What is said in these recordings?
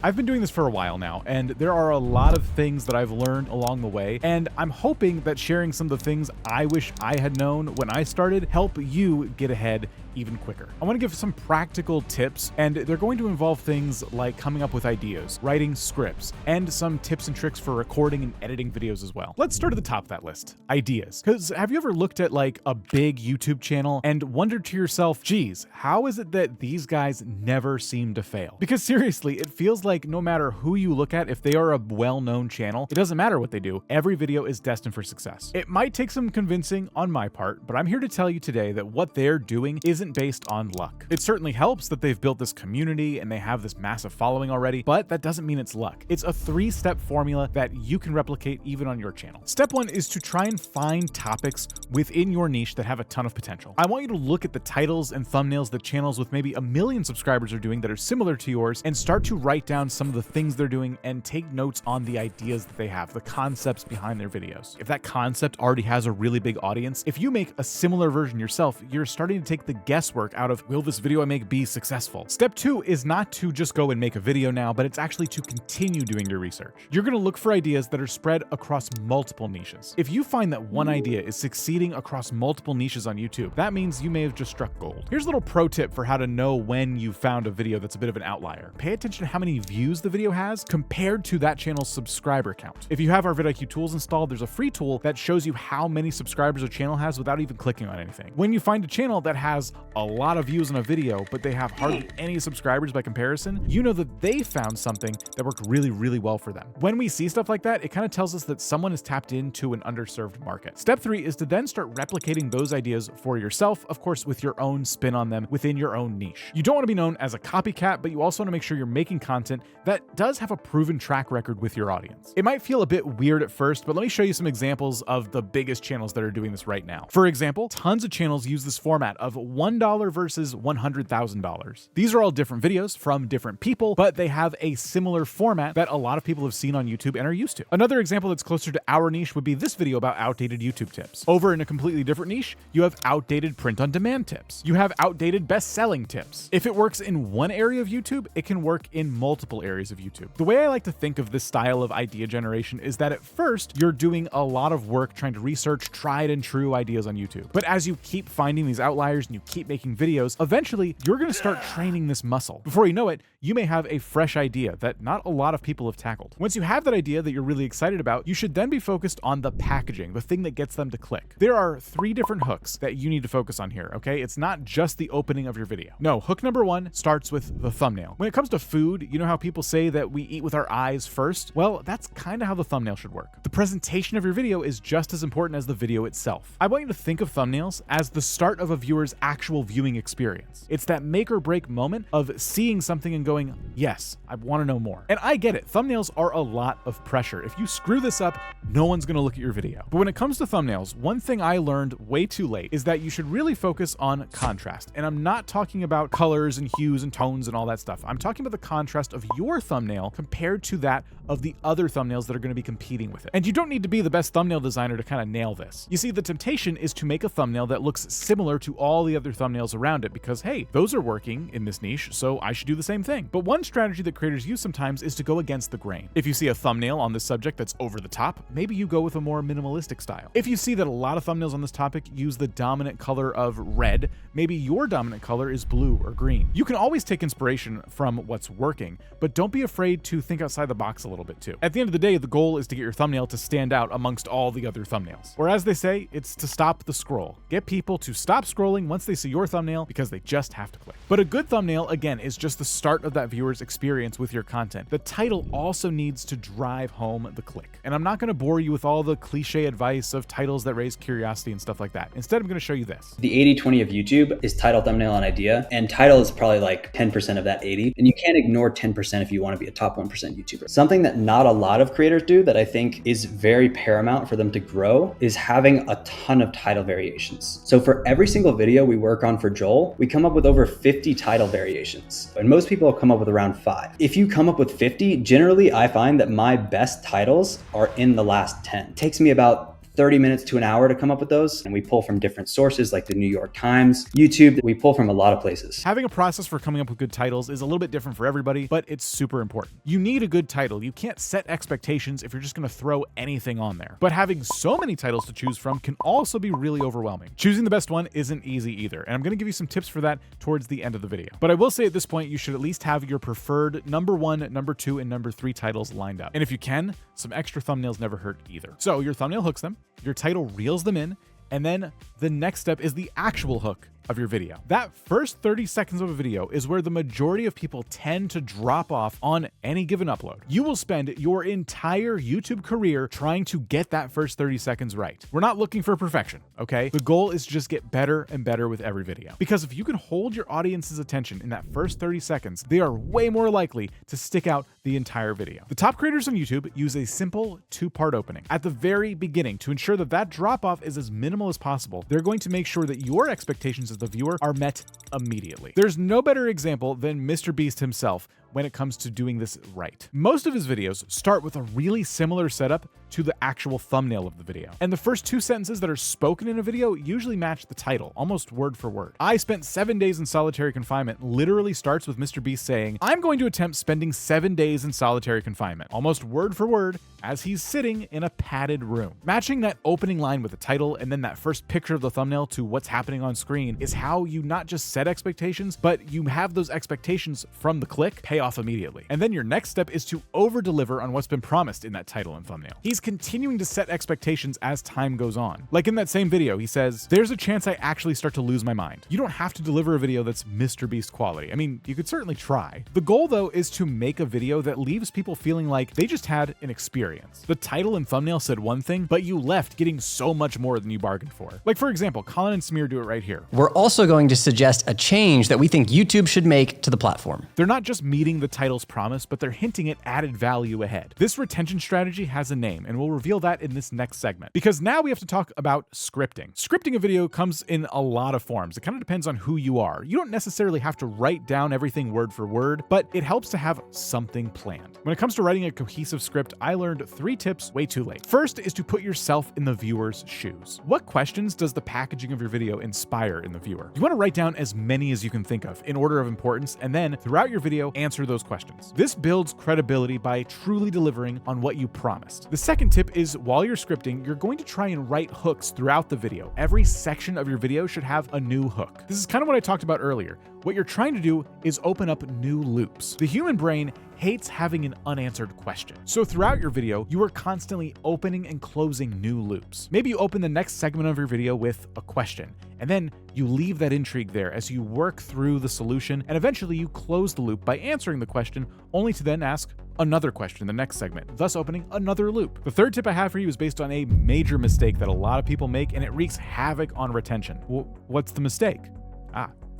I've been doing this for a while now, and there are a lot of things that I've learned along the way, and I'm hoping that sharing some of the things I wish I had known when I started help you get ahead even quicker. I want to give some practical tips, and they're going to involve things like coming up with ideas, writing scripts, and some tips and tricks for recording and editing videos as well. Let's start at the top of that list, ideas. Because have you ever looked at like a big YouTube channel and wondered to yourself, geez, how is it that these guys never seem to fail? Because seriously, it feels like no matter who you look at, if they are a well-known channel, it doesn't matter what they do, every video is destined for success. It might take some convincing on my part, but I'm here to tell you today that what they're doing isn't based on luck. It certainly helps that they've built this community and they have this massive following already, but that doesn't mean it's luck. It's a 3-step formula that you can replicate even on your channel. Step 1 is to try and find topics within your niche that have a ton of potential. I want you to look at the titles and thumbnails that channels with maybe 1 million subscribers are doing that are similar to yours, and start to write down some of the things they're doing and take notes on the ideas that they have, the concepts behind their videos. If that concept already has a really big audience, if you make a similar version yourself, you're starting to take the guesswork out of, will this video I make be successful? Step 2 is not to just go and make a video now, but it's actually to continue doing your research. You're going to look for ideas that are spread across multiple niches. If you find that one idea is succeeding across multiple niches on YouTube, that means you may have just struck gold. Here's a little pro tip for how to know when you found a video that's a bit of an outlier. Pay attention to how many views the video has compared to that channel's subscriber count. If you have our vidIQ tools installed, there's a free tool that shows you how many subscribers a channel has without even clicking on anything. When you find a channel that has a lot of views on a video, but they have hardly any subscribers by comparison, you know that they found something that worked really, really well for them. When we see stuff like that, it kind of tells us that someone has tapped into an underserved market. Step 3 is to then start replicating those ideas for yourself, of course, with your own spin on them within your own niche. You don't want to be known as a copycat, but you also want to make sure you're making content that does have a proven track record with your audience. It might feel a bit weird at first, but let me show you some examples of the biggest channels that are doing this right now. For example, tons of channels use this format of $1 versus $100,000. These are all different videos from different people, but they have a similar format that a lot of people have seen on YouTube and are used to. Another example that's closer to our niche would be this video about outdated YouTube tips. Over in a completely different niche, you have outdated print-on-demand tips. You have outdated best-selling tips. If it works in one area of YouTube, it can work in multiple areas of YouTube. The way I like to think of this style of idea generation is that at first, you're doing a lot of work trying to research tried and true ideas on YouTube. But as you keep finding these outliers and you keep making videos, eventually you're going to start training this muscle. Before you know it, you may have a fresh idea that not a lot of people have tackled. Once you have that idea that you're really excited about, you should then be focused on the packaging, the thing that gets them to click. There are 3 different hooks that you need to focus on here, okay? It's not just the opening of your video. No, hook number 1 starts with the thumbnail. When it comes to food, you know how people say that we eat with our eyes first? Well, that's kind of how the thumbnail should work. The presentation of your video is just as important as the video itself. I want you to think of thumbnails as the start of a viewer's actual viewing experience. It's that make or break moment of seeing something and going, yes, I want to know more. And I get it, thumbnails are a lot of pressure. If you screw this up, no one's going to look at your video. But when it comes to thumbnails, one thing I learned way too late is that you should really focus on contrast. And I'm not talking about colors and hues and tones and all that stuff. I'm talking about the contrast of your thumbnail compared to that of the other thumbnails that are going to be competing with it. And you don't need to be the best thumbnail designer to kind of nail this. You see, the temptation is to make a thumbnail that looks similar to all the other thumbnails around it because, hey, those are working in this niche, so I should do the same thing. But one strategy that creators use sometimes is to go against the grain. If you see a thumbnail on this subject that's over the top, maybe you go with a more minimalistic style. If you see that a lot of thumbnails on this topic use the dominant color of red, maybe your dominant color is blue or green. You can always take inspiration from what's working, but don't be afraid to think outside the box a little bit too. At the end of the day, the goal is to get your thumbnail to stand out amongst all the other thumbnails. Or as they say, it's to stop the scroll. Get people to stop scrolling once they see your thumbnail because they just have to click. But a good thumbnail, again, is just the start of that viewer's experience with your content. The title also needs to drive home the click. And I'm not going to bore you with all the cliche advice of titles that raise curiosity and stuff like that. Instead, I'm going to show you this. The 80-20 of YouTube is title, thumbnail, and idea. And title is probably like 10% of that 80. And you can't ignore 10% if you want to be a top 1% YouTuber. Something that not a lot of creators do that I think is very paramount for them to grow is having a ton of title variations. So for every single video we work on for Joel, we come up with over 50 title variations. And most people will come up with around 5. If you come up with 50, generally I find that my best titles are in the last 10. It takes me about 30 minutes to an hour to come up with those. And we pull from different sources like the New York Times, YouTube. We pull from a lot of places. Having a process for coming up with good titles is a little bit different for everybody, but it's super important. You need a good title. You can't set expectations if you're just gonna throw anything on there. But having so many titles to choose from can also be really overwhelming. Choosing the best one isn't easy either, and I'm gonna give you some tips for that towards the end of the video. But I will say at this point, you should at least have your preferred number 1, number 2, and number 3 titles lined up. And if you can, some extra thumbnails never hurt either. So your thumbnail hooks them, your title reels them in, and then the next step is the actual hook of your video. That first 30 seconds of a video is where the majority of people tend to drop off on any given upload. You will spend your entire YouTube career trying to get that first 30 seconds right. We're not looking for perfection, okay? The goal is to just get better and better with every video. Because if you can hold your audience's attention in that first 30 seconds, they are way more likely to stick out the entire video. The top creators on YouTube use a simple 2-part opening. At the very beginning, to ensure that that drop off is as minimal as possible, they're going to make sure that your expectations as the viewer are met immediately. There's no better example than Mr. Beast himself when it comes to doing this right. Most of his videos start with a really similar setup to the actual thumbnail of the video. And the first 2 sentences that are spoken in a video usually match the title, almost word for word. I spent 7 days in solitary confinement literally starts with Mr. Beast saying, I'm going to attempt spending 7 days in solitary confinement, almost word for word, as he's sitting in a padded room. Matching that opening line with the title and then that first picture of the thumbnail to what's happening on screen is how you not just set expectations, but you have those expectations from the click pay off immediately. And then your next step is to over-deliver on what's been promised in that title and thumbnail. He's continuing to set expectations as time goes on. Like in that same video, he says, there's a chance I actually start to lose my mind. You don't have to deliver a video that's Mr. Beast quality. I mean, you could certainly try. The goal though is to make a video that leaves people feeling like they just had an experience. The title and thumbnail said one thing, but you left getting so much more than you bargained for. Like for example, Colin and Smear do it right here. We're also going to suggest a change that we think YouTube should make to the platform. They're not just meeting the title's promise, but they're hinting at added value ahead. This retention strategy has a name, and we'll reveal that in this next segment. Because now we have to talk about scripting. Scripting a video comes in a lot of forms. It kind of depends on who you are. You don't necessarily have to write down everything word for word, but it helps to have something planned. When it comes to writing a cohesive script, I learned 3 tips way too late. First is to put yourself in the viewer's shoes. What questions does the packaging of your video inspire in the viewer? You want to write down as many as you can think of in order of importance, and then throughout your video, answer those questions. This builds credibility by truly delivering on what you promised. The second tip is while you're scripting, you're going to try and write hooks throughout the video. Every section of your video should have a new hook. This is kind of what I talked about earlier. What you're trying to do is open up new loops. The human brain hates having an unanswered question. So throughout your video, you are constantly opening and closing new loops. Maybe you open the next segment of your video with a question, and then you leave that intrigue there as you work through the solution, and eventually you close the loop by answering the question, only to then ask another question in the next segment, thus opening another loop. The third tip I have for you is based on a major mistake that a lot of people make, and it wreaks havoc on retention. Well, what's the mistake?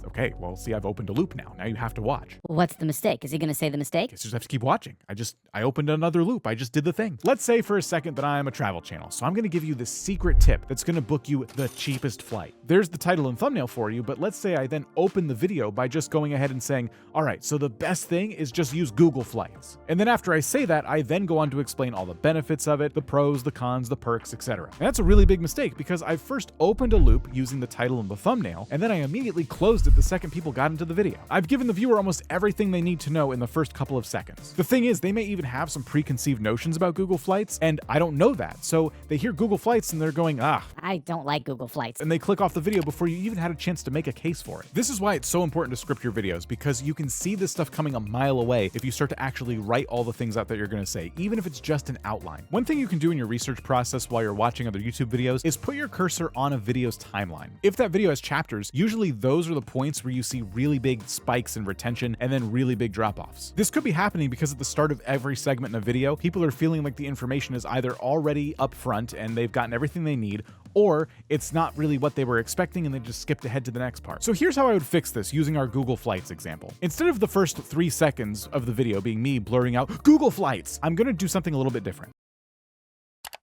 Okay, well, see, I've opened a loop now. Now you have to watch. What's the mistake? Is he going to say the mistake? You just have to keep watching. I opened another loop. I just did the thing. Let's say for a second that I'm a travel channel. So I'm going to give you this secret tip that's going to book you the cheapest flight. There's the title and thumbnail for you, but let's say I then open the video by just going ahead and saying, all right, so the best thing is just use Google Flights. And then after I say that, I then go on to explain all the benefits of it, the pros, the cons, the perks, etc. And that's a really big mistake because I first opened a loop using the title and the thumbnail, and then I immediately closed it the second people got into the video. I've given the viewer almost everything they need to know in the first couple of seconds. The thing is, they may even have some preconceived notions about Google Flights, and I don't know that. So they hear Google Flights and they're going, I don't like Google Flights. And they click off the video before you even had a chance to make a case for it. This is why it's so important to script your videos, because you can see this stuff coming a mile away if you start to actually write all the things out that you're going to say, even if it's just an outline. One thing you can do in your research process while you're watching other YouTube videos is put your cursor on a video's timeline. If that video has chapters, usually those are the points where you see really big spikes in retention and then really big drop-offs. This could be happening because at the start of every segment in a video, people are feeling like the information is either already up front and they've gotten everything they need, or it's not really what they were expecting and they just skipped ahead to the next part. So here's how I would fix this using our Google Flights example. Instead of the first 3 seconds of the video being me blurring out Google Flights, I'm gonna do something a little bit different.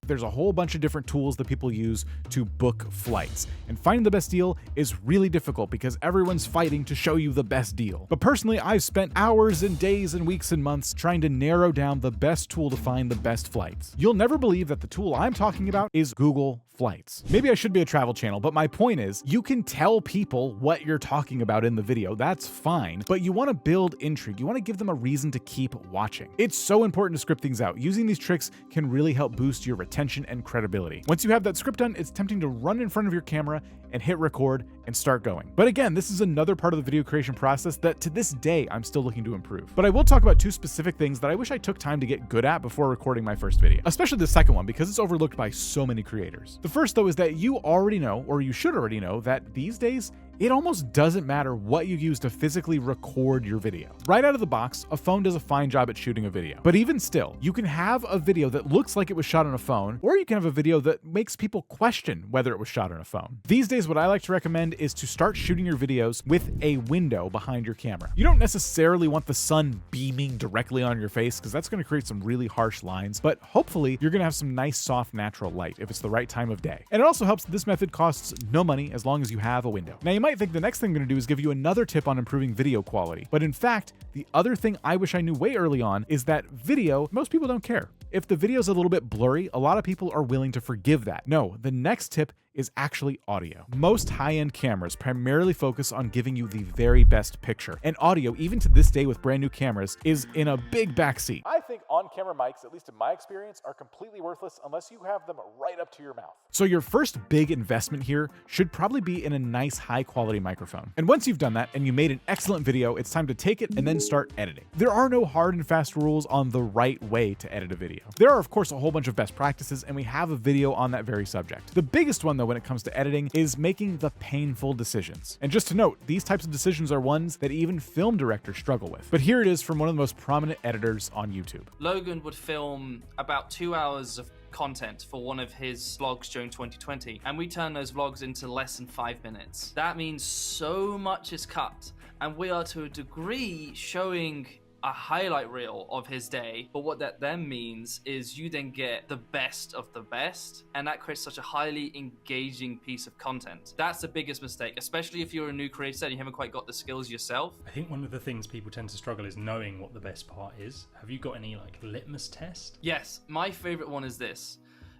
there's a whole bunch of different tools that people use to book flights. And finding the best deal is really difficult because everyone's fighting to show you the best deal. But personally, I've spent hours and days and weeks and months trying to narrow down the best tool to find the best flights. You'll never believe that the tool I'm talking about is Google Flights. Maybe I should be a travel channel, but my point is, you can tell people what you're talking about in the video, that's fine, but you want to build intrigue. You want to give them a reason to keep watching. It's so important to script things out. Using these tricks can really help boost your retention and credibility. Once you have that script done, it's tempting to run in front of your camera and hit record and start going. But again, this is another part of the video creation process that to this day, I'm still looking to improve. But I will talk about two specific things that I wish I took time to get good at before recording my first video, especially the second one because it's overlooked by so many creators. The first though is that you already know, or you should already know, that these days, it almost doesn't matter what you use to physically record your video. Right out of the box, a phone does a fine job at shooting a video. But even still, you can have a video that looks like it was shot on a phone, or you can have a video that makes people question whether it was shot on a phone. These days, what I like to recommend is to start shooting your videos with a window behind your camera. You don't necessarily want the sun beaming directly on your face because that's going to create some really harsh lines, but hopefully you're going to have some nice, soft, natural light if it's the right time of day. And it also helps that this method costs no money as long as you have a window. Now, you might think the next thing I'm going to do is give you another tip on improving video quality. But in fact, the other thing I wish I knew way early on is that video, most people don't care. If the video is a little bit blurry, a lot of people are willing to forgive that. No, the next tip is actually audio. Most high-end cameras primarily focus on giving you the very best picture. And audio, even to this day with brand new cameras, is in a big backseat. I think on-camera mics, at least in my experience, are completely worthless unless you have them right up to your mouth. So your first big investment here should probably be in a nice high-quality microphone. And once you've done that and you made an excellent video, it's time to take it and then start editing. There are no hard and fast rules on the right way to edit a video. There are, of course, a whole bunch of best practices, and we have a video on that very subject. The biggest one, though, when it comes to editing is making the painful decisions. And just to note, these types of decisions are ones that even film directors struggle with. But here it is from one of the most prominent editors on YouTube. Logan would film about 2 hours of content for one of his vlogs during 2020, and we turn those vlogs into less than 5 minutes. That means so much is cut, and we are to a degree showing a highlight reel of his day, but what that then means is you then get the best of the best, and that creates such a highly engaging piece of content. That's the biggest mistake, especially if you're a new creator and you haven't quite got the skills yourself. I think one of the things people tend to struggle is knowing what the best part is. Have you got any like litmus test? Yes, my favorite one is this.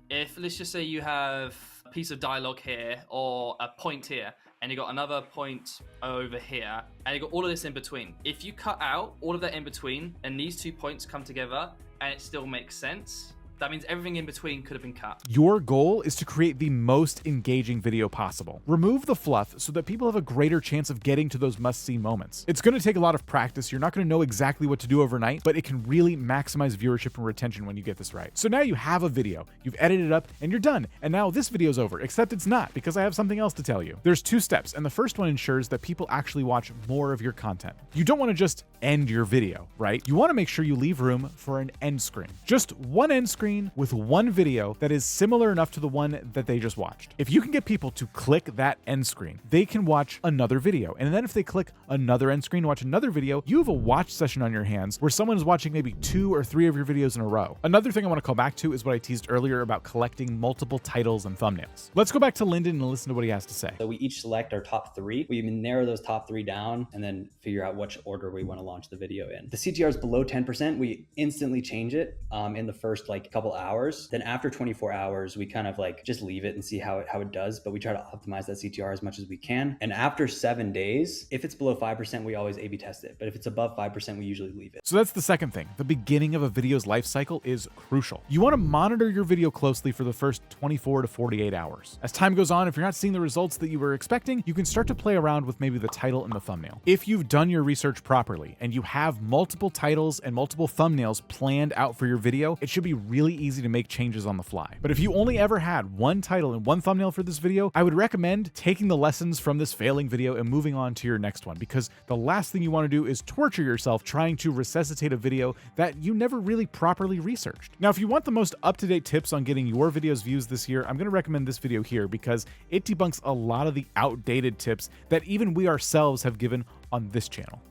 If, let's just say you have a piece of dialogue here or a point here, and you got another point over here, and you got all of this in between. If you cut out all of that in between, and these 2 points come together, and it still makes sense, that means everything in between could have been cut. Your goal is to create the most engaging video possible. Remove the fluff so that people have a greater chance of getting to those must-see moments. It's going to take a lot of practice. You're not going to know exactly what to do overnight, but it can really maximize viewership and retention when you get this right. So now you have a video, you've edited it up, and you're done. And now this video's over, except it's not, because I have something else to tell you. There's 2 steps, and the first one ensures that people actually watch more of your content. You don't want to just end your video, right? You want to make sure you leave room for an end screen. Just one end screen with one video that is similar enough to the one that they just watched. If you can get people to click that end screen, they can watch another video. And then if they click another end screen, watch another video, you have a watch session on your hands where someone is watching maybe 2 or 3 of your videos in a row. Another thing I want to call back to is what I teased earlier about collecting multiple titles and thumbnails. Let's go back to Lyndon and listen to what he has to say. So we each select our top 3. We narrow those top 3 down and then figure out which order we want to launch the video in. The CTR is below 10%. We instantly change it in the first like couple hours. Then after 24 hours, we kind of like just leave it and see how it does. But we try to optimize that CTR as much as we can. And after 7 days, if it's below 5%, we always A/B test it. But if it's above 5%, we usually leave it. So that's the second thing. The beginning of a video's life cycle is crucial. You want to monitor your video closely for the first 24 to 48 hours. As time goes on, if you're not seeing the results that you were expecting, you can start to play around with maybe the title and the thumbnail. If you've done your research properly and you have multiple titles and multiple thumbnails planned out for your video, it should be really easy to make changes on the fly. But if you only ever had one title and one thumbnail for this video, I would recommend taking the lessons from this failing video and moving on to your next one, because the last thing you want to do is torture yourself trying to resuscitate a video that you never really properly researched. Now, if you want the most up-to-date tips on getting your videos views this year, I'm going to recommend this video here because it debunks a lot of the outdated tips that even we ourselves have given on this channel.